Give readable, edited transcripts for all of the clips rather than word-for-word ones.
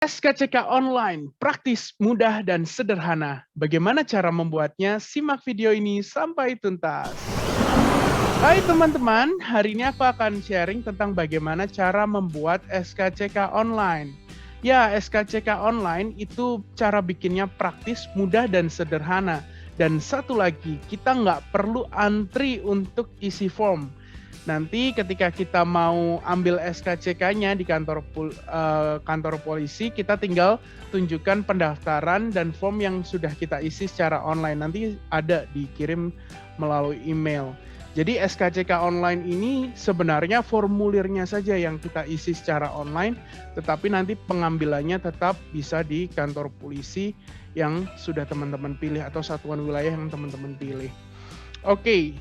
SKCK online, praktis, mudah, dan sederhana. Bagaimana cara membuatnya? Simak video ini sampai tuntas. Hai teman-teman, hari ini aku akan sharing tentang bagaimana cara membuat SKCK online. Ya, SKCK online itu cara bikinnya praktis, mudah, dan sederhana. Dan satu lagi, kita nggak perlu antri untuk isi form. Nanti ketika kita mau ambil SKCK-nya di kantor polisi, kita tinggal tunjukkan pendaftaran dan form yang sudah kita isi secara online. Nanti ada dikirim melalui email. Jadi SKCK online ini sebenarnya formulirnya saja yang kita isi secara online, tetapi nanti pengambilannya tetap bisa di kantor polisi yang sudah teman-teman pilih atau satuan wilayah yang teman-teman pilih. Oke.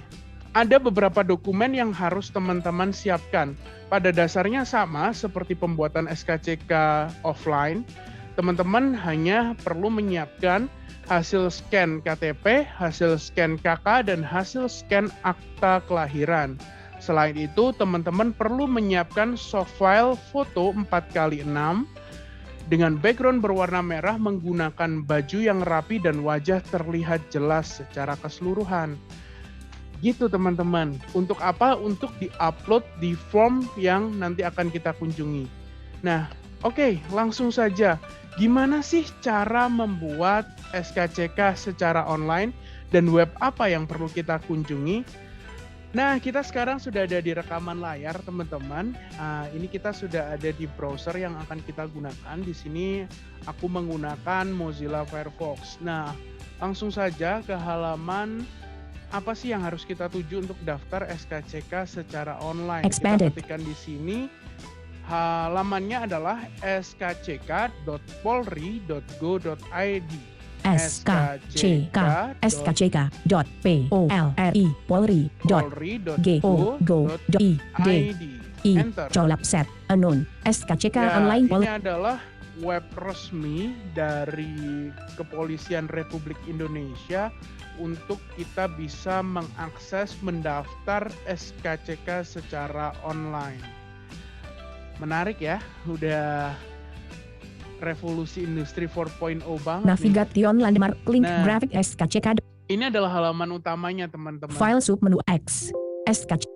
Ada beberapa dokumen yang harus teman-teman siapkan. Pada dasarnya sama seperti pembuatan SKCK offline. Teman-teman hanya perlu menyiapkan hasil scan KTP, hasil scan KK, dan hasil scan akta kelahiran. Selain itu, teman-teman perlu menyiapkan soft file foto 4x6 dengan background berwarna merah menggunakan baju yang rapi dan wajah terlihat jelas secara keseluruhan. Gitu teman-teman. Untuk apa? Untuk di-upload di form yang nanti akan kita kunjungi. Nah, oke, langsung saja. Gimana sih cara membuat SKCK secara online dan web apa yang perlu kita kunjungi? Nah, kita sekarang sudah ada di rekaman layar teman-teman. Ini kita sudah ada di browser yang akan kita gunakan. Di sini aku menggunakan Mozilla Firefox. Nah, langsung saja ke halaman apa sih yang harus kita tuju untuk daftar SKCK secara online? Expanded. Kita ketikkan di sini, halamannya adalah skck.polri.go.id. skck.polri.go.id. Enter. Colap set anon SKCK Ya, online ini adalah web resmi dari Kepolisian Republik Indonesia untuk kita bisa mengakses mendaftar SKCK secara online. Menarik ya, udah revolusi industri 4.0 banget. Navigation landmark link Nah, grafik SKCK ini adalah halaman utamanya teman-teman. file submenu X SKCK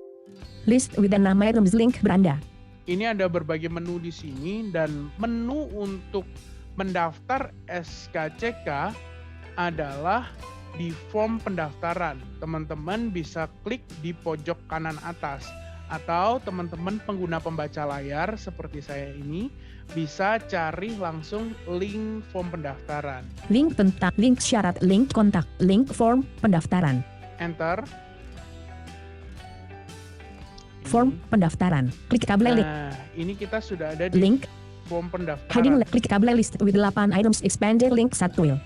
list with the name items link beranda. Ini ada berbagai menu di sini dan menu untuk mendaftar SKCK adalah di form pendaftaran. Teman-teman bisa klik di pojok kanan atas atau teman-teman pengguna pembaca layar seperti saya ini bisa cari langsung link form pendaftaran. Link tentang link syarat, link kontak, link form pendaftaran. Enter. Form pendaftaran. Klik kabel link. Nah, ini kita sudah ada di Link form pendaftaran. heading klik kabel list with 8 items expanded link 1 wheel.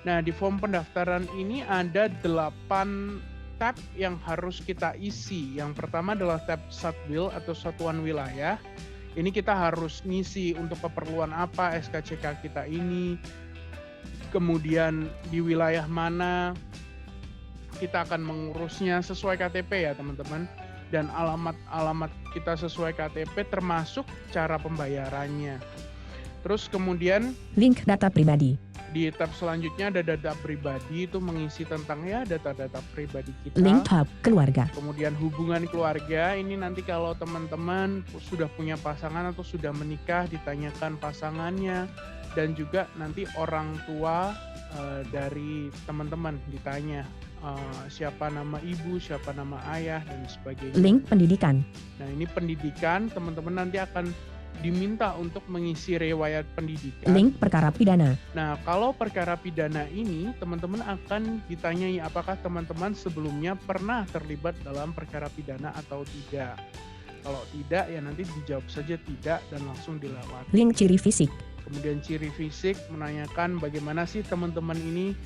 Nah, di form pendaftaran ini ada 8 tab yang harus kita isi. Yang pertama adalah tab Satwil atau Satuan Wilayah. Ini kita harus ngisi untuk keperluan apa SKCK kita ini. Kemudian di wilayah mana kita akan mengurusnya sesuai KTP ya teman-teman. Dan alamat kita sesuai KTP termasuk cara pembayarannya. Terus kemudian Link data pribadi. di tab selanjutnya ada data pribadi, itu mengisi tentang ya data-data pribadi kita. Link hub keluarga. Kemudian hubungan keluarga, ini nanti kalau teman-teman sudah punya pasangan atau sudah menikah ditanyakan pasangannya, dan juga nanti orang tua dari teman-teman ditanya siapa nama ibu, siapa nama ayah, dan sebagainya. Link pendidikan. Nah, ini pendidikan, teman-teman nanti akan diminta untuk mengisi riwayat pendidikan. Link perkara pidana. Nah, kalau perkara pidana ini, teman-teman akan ditanyai apakah teman-teman sebelumnya pernah terlibat dalam perkara pidana atau tidak. Kalau tidak, ya nanti dijawab saja tidak dan langsung dilewati. Link ciri fisik. Kemudian ciri fisik menanyakan bagaimana sih teman-teman ini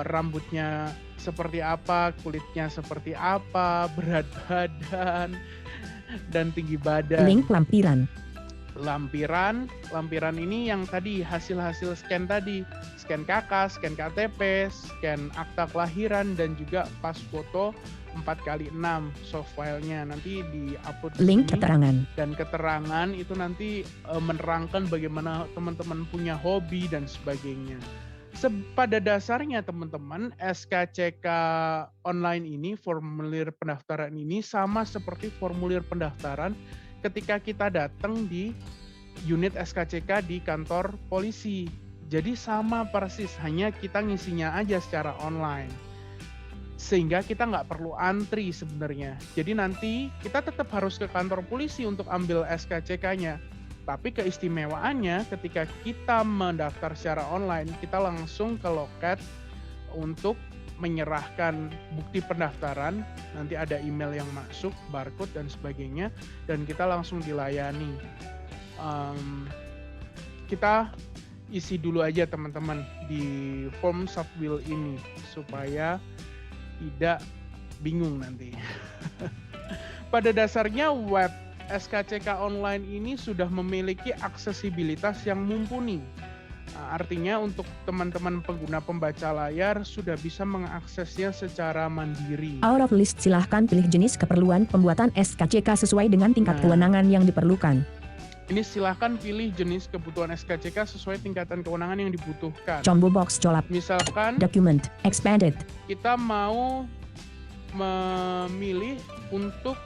rambutnya seperti apa, kulitnya seperti apa, berat badan, dan tinggi badan. Link lampiran. Lampiran ini yang tadi hasil-hasil scan tadi, scan KK, scan KTP, scan akta kelahiran, dan juga pas foto 4x6 soft filenya nanti di-upload di Link sini. keterangan. Dan keterangan itu nanti menerangkan bagaimana teman-teman punya hobi dan sebagainya. Pada dasarnya teman-teman, SKCK online ini, formulir pendaftaran ini sama seperti formulir pendaftaran ketika kita datang di unit SKCK di kantor polisi. Jadi sama persis, hanya kita ngisinya aja secara online. Sehingga kita nggak perlu antri sebenarnya. Jadi nanti kita tetap harus ke kantor polisi untuk ambil SKCK-nya. Tapi keistimewaannya ketika kita mendaftar secara online, kita langsung ke loket untuk menyerahkan bukti pendaftaran. Nanti ada email yang masuk, barcode dan sebagainya, dan kita langsung dilayani. Kita isi dulu aja teman-teman di form subwheel ini supaya tidak bingung nanti. Pada dasarnya web SKCK online ini sudah memiliki aksesibilitas yang mumpuni. Artinya untuk teman-teman pengguna pembaca layar sudah bisa mengaksesnya secara mandiri. Out of list, silahkan pilih jenis keperluan pembuatan SKCK sesuai dengan tingkat kewenangan yang diperlukan. Ini silahkan pilih jenis kebutuhan SKCK sesuai tingkatan kewenangan yang dibutuhkan. Combo box colap. Misalkan Document expanded. kita mau memilih untuk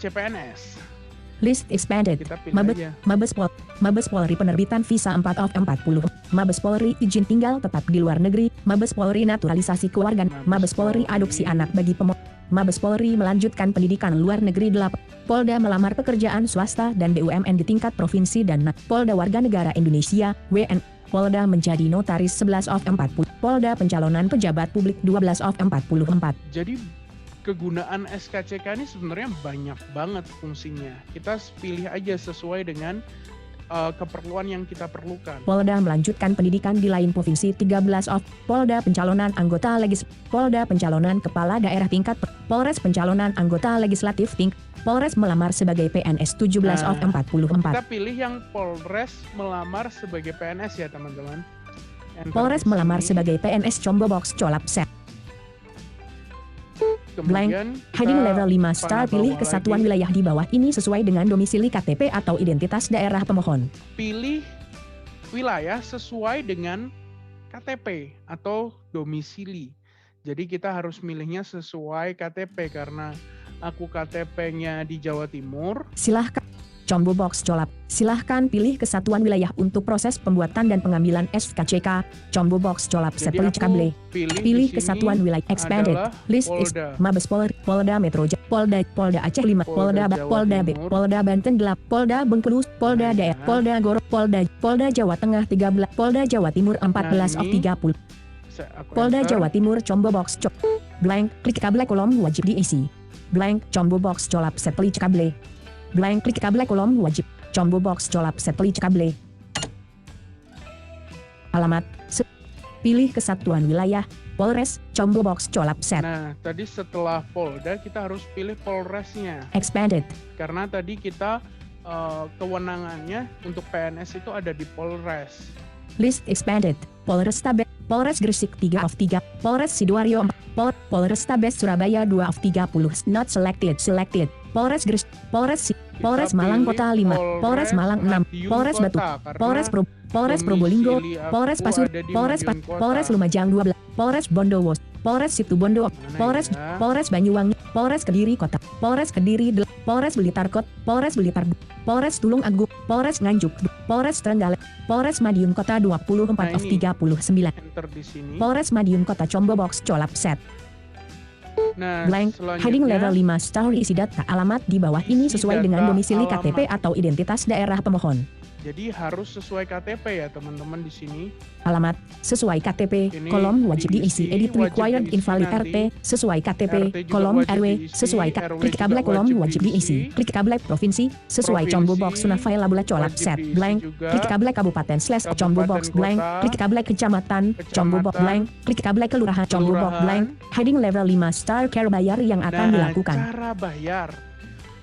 CPNS. List expanded. Kita pilih aja. Mabes Polri penerbitan visa 4 of 40. Mabes Polri izin tinggal tetap di luar negeri. Mabes Polri naturalisasi keluarga. Mabes Polri adopsi anak bagi Mabes Polri melanjutkan pendidikan luar negeri 8. Polda melamar pekerjaan swasta dan BUMN di tingkat provinsi dan Polda warga negara Indonesia, WN. Polda menjadi notaris 11 of 40. Polda pencalonan pejabat publik 12 of 44. Jadi kegunaan SKCK ini sebenarnya banyak banget fungsinya. Kita pilih aja sesuai dengan keperluan yang kita perlukan. Polda melanjutkan pendidikan di lain provinsi 13 of. Polda pencalonan anggota Polda pencalonan kepala daerah tingkat. Polres pencalonan anggota legislatif tingkat. Polres melamar sebagai PNS 17 of 44. Kita pilih yang Polres melamar sebagai PNS ya teman-teman. Polres melamar sebagai PNS combo box colap set. Kemudian Heading level 5 star, pilih kesatuan wilayah di bawah ini sesuai dengan domisili KTP atau identitas daerah pemohon. Pilih wilayah sesuai dengan KTP atau domisili. Jadi kita harus milihnya sesuai KTP karena aku KTP-nya di Jawa Timur. Silahkan combo box colap. Silahkan pilih kesatuan wilayah untuk proses pembuatan dan pengambilan SKCK. Combo box colap setelah kable. Pilih kesatuan wilayah expanded. List Mabes Polri, Polda Metro Jaya, Polda Aceh 5, Polda B, Polda Banten 8, Polda Bengkulu, Polda Daerah, Polda Gorontalo, Polda Jawa Tengah 13, Polda Jawa Timur 14 of 30. Polda Jawa Timur combo box blank, klik kabel kolom wajib diisi. Blank, combo box colap setelah kable. Blank, klik kabel kolom wajib. Combo box colap setelah kable. Alamat. Pilih kesatuan wilayah. Polres, combo box colap set. Nah, tadi setelah Polda kita harus pilih Polresnya. Expanded. Karena tadi kita kewenangannya untuk PNS itu ada di Polres. List expanded. Polres Tabes, Polres Gresik 3 of 3, Polres Sidoarjo 4, Polres Tabes Surabaya 2 of 30, not selected, Polres Gresik, Polres Malang Kota 5, Polres Malang 6, Polres Batu, Polres Probolinggo, Polres Pasur, Polres Lumajang 12, Polres Bondowoso, Polres Situbondo, Polres Banyuwangi, Polres Kediri Kota, Polres Kediri, Polres Blitar Kota, Polres Blitar, Polres Tulung Agung, Polres Nganjuk, Polres Trenggalek, Polres Madiun Kota 24 of 39. Enter di sini. Polres Madiun Kota combo box colap set. Nah, Blank, heading level 5 star, isi data alamat di bawah ini sesuai dengan domisili KTP atau identitas daerah pemohon. Jadi harus sesuai KTP ya teman-teman di sini. Alamat sesuai KTP, Ini kolom wajib diisi, edit wajib required diisi invalid nanti. RT, sesuai KTP, RT juga kolom wajib RW, diisi, sesuai RW klik juga kabel kolom wajib wajib diisi. diisi, klik kabel provinsi, sesuai Provinsi combo box Sunafai Labula colap wajib set, diisi blank, juga. klik kabel kabupaten slash combo box Kabupaten blank, kota. klik kabel kecamatan, combo box blank, klik kabel kelurahan combo box Kelurahan. blank, heading level 5 star, care bayar yang akan dilakukan. Cara bayar.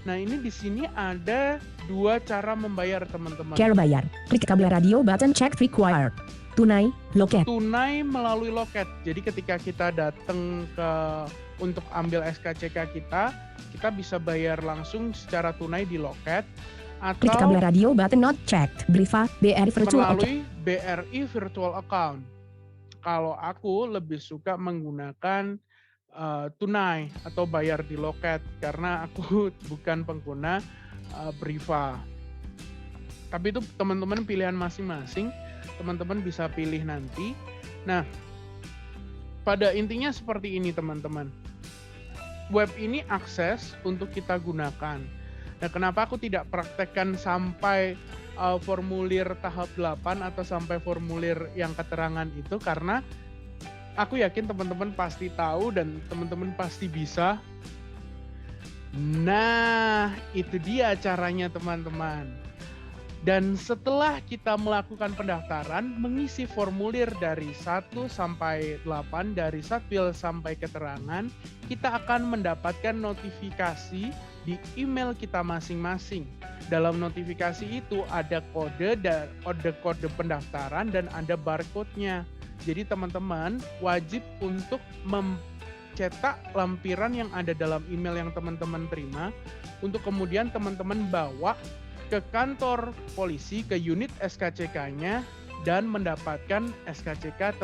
Nah, ini di sini ada dua cara membayar teman-teman. Care bayar, klik kabel radio button check required. Tunai, loket. Tunai melalui loket. Jadi ketika kita datang untuk ambil SKCK kita bisa bayar langsung secara tunai di loket Klik atau kabel radio button not checked. Briva, BRI virtual account. melalui BRI virtual account. Kalau aku lebih suka menggunakan tunai atau bayar di loket karena aku bukan pengguna Briva. Tapi itu teman-teman pilihan masing-masing, teman-teman bisa pilih nanti. Nah, pada intinya seperti ini teman-teman. Web ini akses untuk kita gunakan. Nah, kenapa aku tidak praktekkan sampai formulir tahap 8 atau sampai formulir yang keterangan itu? Karena aku yakin teman-teman pasti tahu dan teman-teman pasti bisa. Nah, itu dia caranya teman-teman. Dan setelah kita melakukan pendaftaran, mengisi formulir dari 1 sampai 8, dari Satpil sampai keterangan, kita akan mendapatkan notifikasi di email kita masing-masing. Dalam notifikasi itu ada kode pendaftaran dan ada barcode-nya. Jadi teman-teman wajib untuk mencetak lampiran yang ada dalam email yang teman-teman terima untuk kemudian teman-teman bawa ke kantor polisi, ke unit SKCK-nya dan mendapatkan SKCK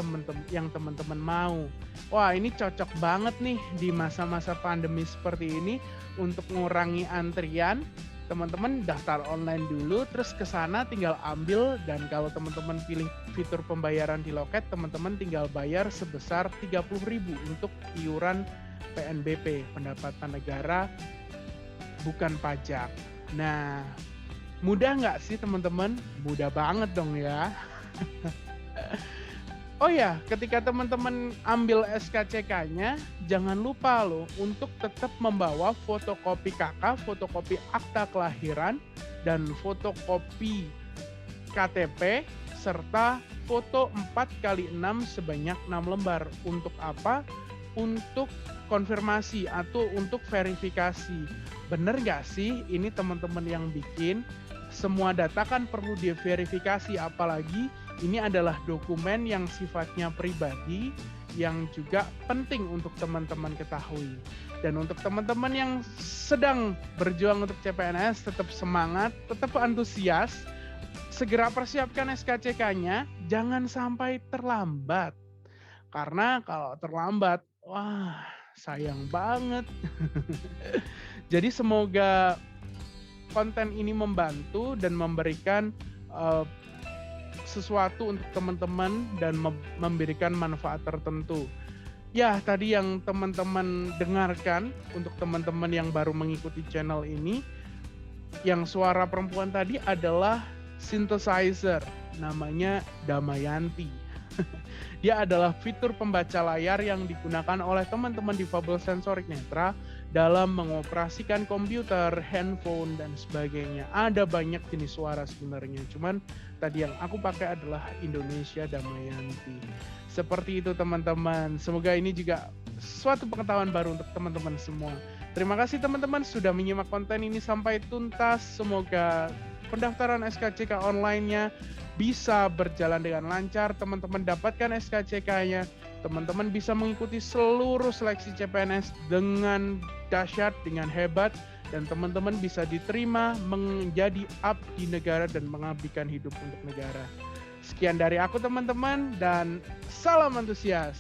yang teman-teman mau. Wah, ini cocok banget nih di masa-masa pandemi seperti ini untuk mengurangi antrian. Teman-teman daftar online dulu, terus ke sana tinggal ambil, dan kalau teman-teman pilih fitur pembayaran di loket, teman-teman tinggal bayar sebesar 30.000 untuk iuran PNBP, pendapatan negara bukan pajak. Nah, mudah nggak sih teman-teman? Mudah banget dong ya. Oh ya, ketika teman-teman ambil SKCK-nya, jangan lupa loh untuk tetap membawa fotokopi KK, fotokopi akta kelahiran, dan fotokopi KTP, serta foto 4x6 sebanyak 6 lembar. Untuk apa? Untuk konfirmasi atau untuk verifikasi. Bener nggak sih ini teman-teman yang bikin? Semua data kan perlu diverifikasi, apalagi ini adalah dokumen yang sifatnya pribadi yang juga penting untuk teman-teman ketahui. Dan untuk teman-teman yang sedang berjuang untuk CPNS, tetap semangat, tetap antusias, segera persiapkan SKCK-nya, jangan sampai terlambat. Karena kalau terlambat, wah sayang banget. Jadi semoga konten ini membantu dan memberikan sesuatu untuk teman-teman dan memberikan manfaat tertentu. Ya, tadi yang teman-teman dengarkan untuk teman-teman yang baru mengikuti channel ini, yang suara perempuan tadi adalah synthesizer, namanya Damayanti. Dia adalah fitur pembaca layar yang digunakan oleh teman-teman difabel sensorik netra dalam mengoperasikan komputer, handphone, dan sebagainya. Ada banyak jenis suara sebenarnya, cuman tadi yang aku pakai adalah Indonesia Damayanti. Seperti itu teman-teman, semoga ini juga suatu pengetahuan baru untuk teman-teman semua. Terima kasih teman-teman sudah menyimak konten ini sampai tuntas. Semoga pendaftaran SKCK online-nya bisa berjalan dengan lancar, teman-teman dapatkan SKCK-nya, teman-teman bisa mengikuti seluruh seleksi CPNS dengan dahsyat, dengan hebat, dan teman-teman bisa diterima menjadi abdi negara dan mengabdikan hidup untuk negara. Sekian dari aku teman-teman, dan salam antusias.